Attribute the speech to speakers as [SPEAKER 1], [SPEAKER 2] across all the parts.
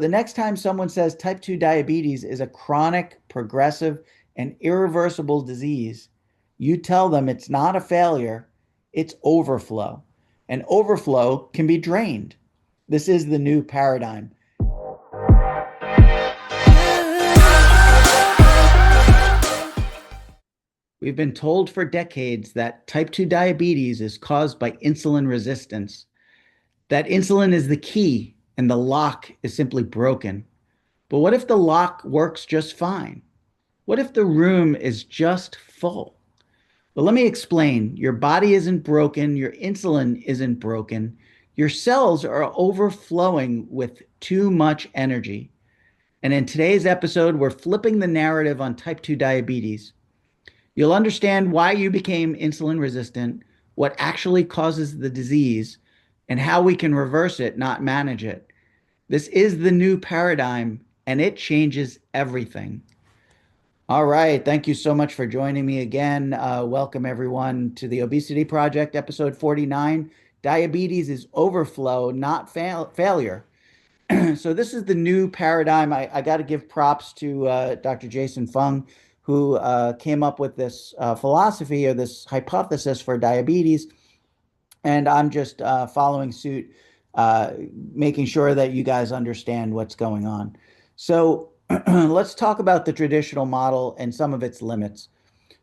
[SPEAKER 1] The next time someone says type 2 diabetes is a chronic, progressive, and irreversible disease, you tell them it's not a failure, it's overflow. And overflow can be drained. This is the new paradigm. We've been told for decades that type 2 diabetes is caused by insulin resistance, that insulin is the key and the lock is simply broken. But what if the lock works just fine? What if the room is just full? Well, let me explain. Your body isn't broken, your insulin isn't broken. Your cells are overflowing with too much energy. And in today's episode, we're flipping the narrative on type 2 diabetes. You'll understand why you became insulin resistant, what actually causes the disease, and how we can reverse it, not manage it. This is the new paradigm, and it changes everything. All right. Thank you so much for joining me again. Welcome, everyone, to the Obesity Project, episode 49. Diabetes is overflow, not failure. So, this is the new paradigm. I got to give props to Dr. Jason Fung, who came up with this philosophy or this hypothesis for diabetes. And I'm just following suit, making sure that you guys understand what's going on. So let's talk about the traditional model and some of its limits.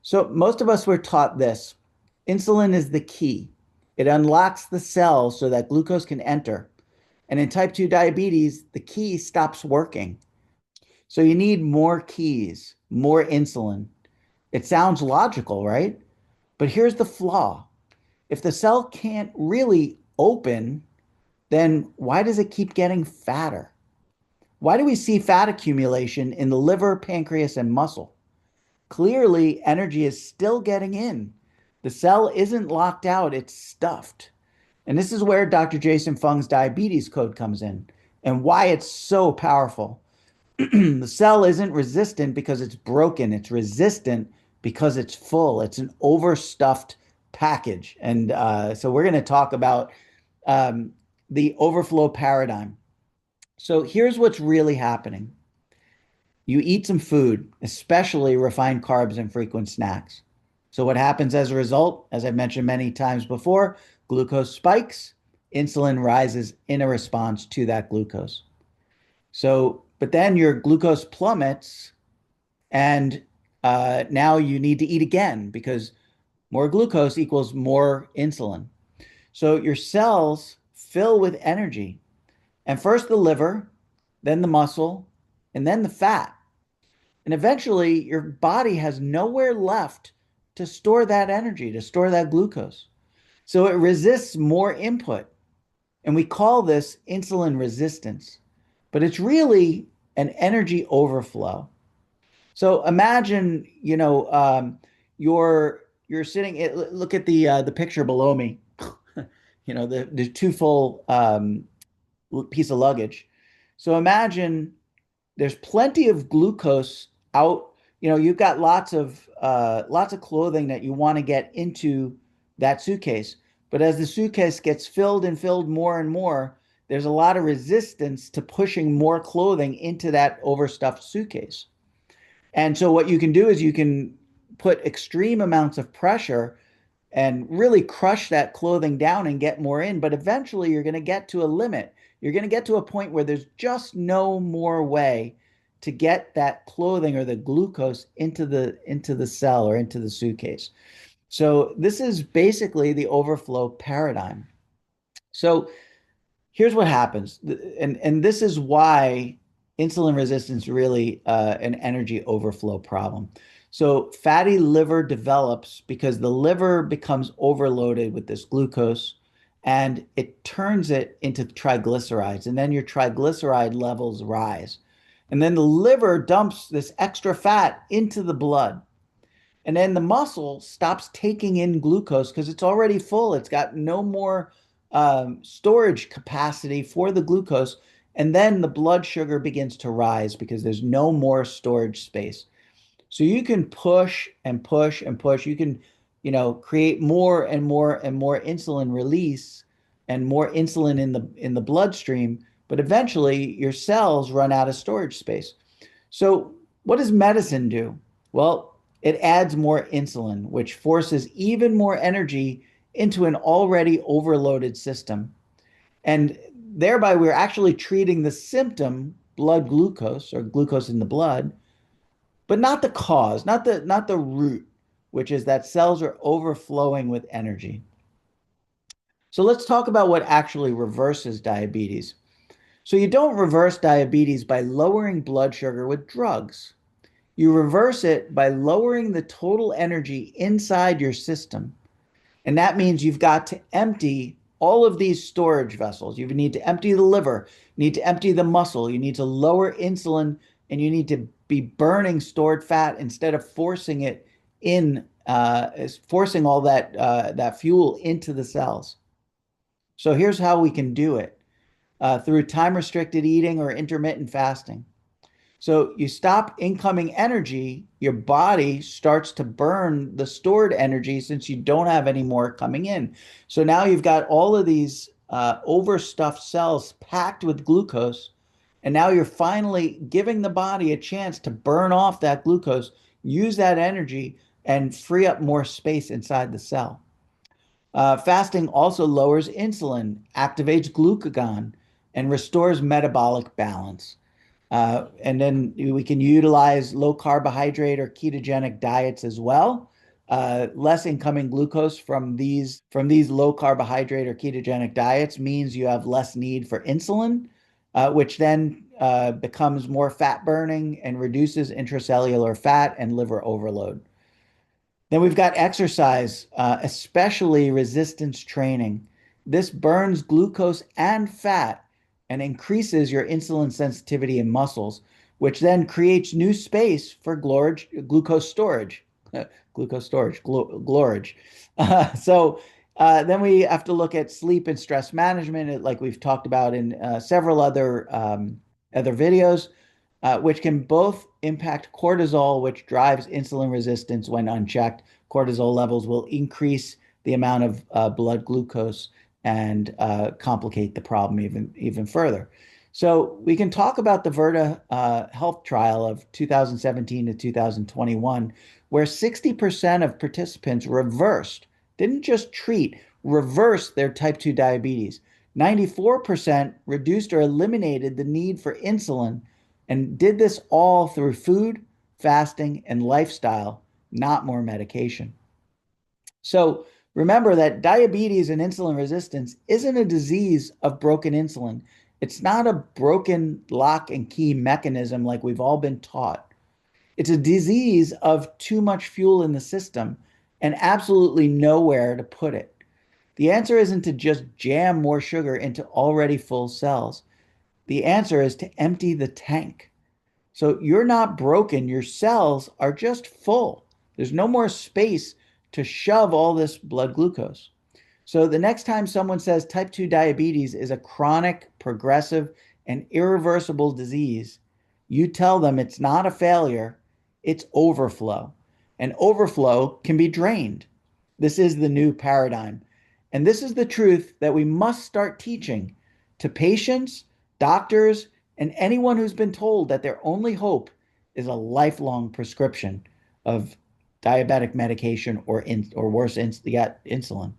[SPEAKER 1] So most of us were taught this. Insulin is the key. It unlocks the cell so that glucose can enter. And in type 2 diabetes, the key stops working. So you need more keys, more insulin. It sounds logical, right? But here's the flaw. If the cell can't really open, then why does it keep getting fatter? Why do we see fat accumulation in the liver, pancreas, and muscle? Clearly, energy is still getting in. The cell isn't locked out, it's stuffed. And this is where Dr. Jason Fung's diabetes code comes in and why it's so powerful. The cell isn't resistant because it's broken, it's resistant because it's full. It's an overstuffed package. And so we're going to talk about the overflow paradigm. So here's what's really happening. You eat some food, especially refined carbs and frequent snacks. So what happens as a result? As I've mentioned many times before, glucose spikes, insulin rises in a response to that glucose. So, but then your glucose plummets, and now you need to eat again because more glucose equals more insulin. So your cells fill with energy. And first the liver, then the muscle, and then the fat. And eventually your body has nowhere left to store that energy, to store that glucose. So it resists more input. And we call this insulin resistance. But it's really an energy overflow. So imagine, you're sitting. Look at the picture below me. The too full piece of luggage. So imagine there's plenty of glucose out. You've got lots of clothing that you want to get into that suitcase. But as the suitcase gets filled and filled more and more, there's a lot of resistance to pushing more clothing into that overstuffed suitcase. And so what you can do is you can put extreme amounts of pressure and really crush that clothing down and get more in. But eventually you're going to get to a limit. You're going to get to a point where there's just no more way to get that clothing or the glucose into the cell or into the suitcase. So this is basically the overflow paradigm. So here's what happens. And this is why insulin resistance is really an energy overflow problem. So fatty liver develops because the liver becomes overloaded with this glucose and it turns it into triglycerides. And then your triglyceride levels rise. And then the liver dumps this extra fat into the blood. And then the muscle stops taking in glucose because it's already full. It's got no more storage capacity for the glucose. And then the blood sugar begins to rise because there's no more storage space. So you can push and push and push. You can, create more and more and more insulin release and more insulin in the bloodstream. but eventually your cells run out of storage space. So, what does medicine do? Well, it adds more insulin, which forces even more energy into an already overloaded system. And thereby, we're actually treating the symptom, blood glucose or glucose in the blood, but not the cause, not the root, which is that cells are overflowing with energy. So let's talk about what actually reverses diabetes. So you don't reverse diabetes by lowering blood sugar with drugs. You reverse it by lowering the total energy inside your system. And that means you've got to empty all of these storage vessels. You need to empty the liver, you need to empty the muscle, you need to lower insulin, and you need to be burning stored fat instead of forcing it in, forcing all that fuel into the cells. So here's how we can do it through time restricted eating or intermittent fasting. So you stop incoming energy, your body starts to burn the stored energy since you don't have any more coming in. So now you've got all of these overstuffed cells packed with glucose, and now you're finally giving the body a chance to burn off that glucose, use that energy, and free up more space inside the cell. Fasting also lowers insulin, activates glucagon, and restores metabolic balance. And then we can utilize low carbohydrate or ketogenic diets as well. Less incoming glucose from these low carbohydrate or ketogenic diets means you have less need for insulin, which then becomes more fat burning and reduces intracellular fat and liver overload. Then we've got exercise, especially resistance training. This burns glucose and fat and increases your insulin sensitivity in muscles, which then creates new space for glucose storage. Glucose storage, glorage. Then we have to look at sleep and stress management, like we've talked about in several other videos, which can both impact cortisol, which drives insulin resistance when unchecked. Cortisol levels will increase the amount of blood glucose and complicate the problem even further. So we can talk about the Virta health trial of 2017 to 2021, where 60% of participants didn't just treat, reversed their type 2 diabetes. 94% reduced or eliminated the need for insulin and did this all through food, fasting, and lifestyle, not more medication. So remember that diabetes and insulin resistance isn't a disease of broken insulin. It's not a broken lock and key mechanism like we've all been taught. It's a disease of too much fuel in the system and absolutely nowhere to put it. The answer isn't to just jam more sugar into already full cells. The answer is to empty the tank. So you're not broken, your cells are just full. There's no more space to shove all this blood glucose. So the next time someone says type 2 diabetes is a chronic, progressive, and irreversible disease, you tell them it's not a failure, it's overflow. And overflow can be drained. This is the new paradigm. And this is the truth that we must start teaching to patients, doctors, and anyone who's been told that their only hope is a lifelong prescription of diabetic medication or worse, insulin.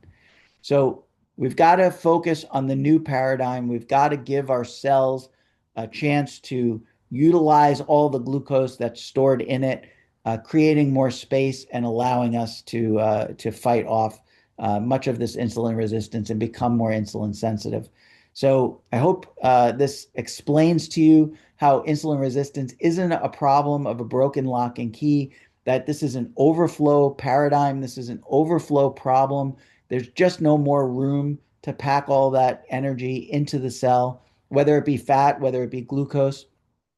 [SPEAKER 1] So we've got to focus on the new paradigm. We've got to give our cells a chance to utilize all the glucose that's stored in it, creating more space and allowing us to fight off much of this insulin resistance and become more insulin sensitive. So I hope this explains to you how insulin resistance isn't a problem of a broken lock and key, that this is an overflow paradigm. This is an overflow problem. There's just no more room to pack all that energy into the cell, whether it be fat, whether it be glucose.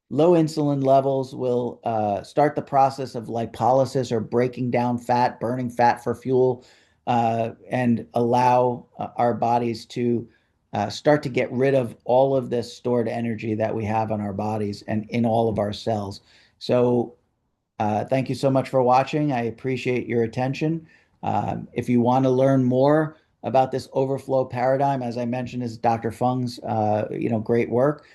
[SPEAKER 1] Low insulin levels will start the process of lipolysis or breaking down fat, burning fat for fuel, and allow our bodies to start to get rid of all of this stored energy that we have on our bodies and in all of our cells. So thank you so much for watching. I appreciate your attention. If you want to learn more about this overflow paradigm, as I mentioned, is Dr. Fung's, great work.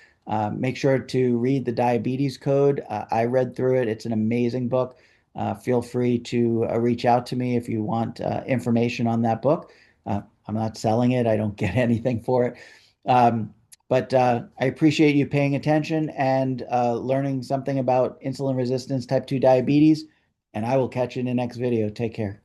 [SPEAKER 1] Make sure to read the Diabetes Code. I read through it. It's an amazing book. Feel free to reach out to me if you want information on that book. I'm not selling it. I don't get anything for it. But I appreciate you paying attention and learning something about insulin resistance, type 2 diabetes. And I will catch you in the next video. Take care.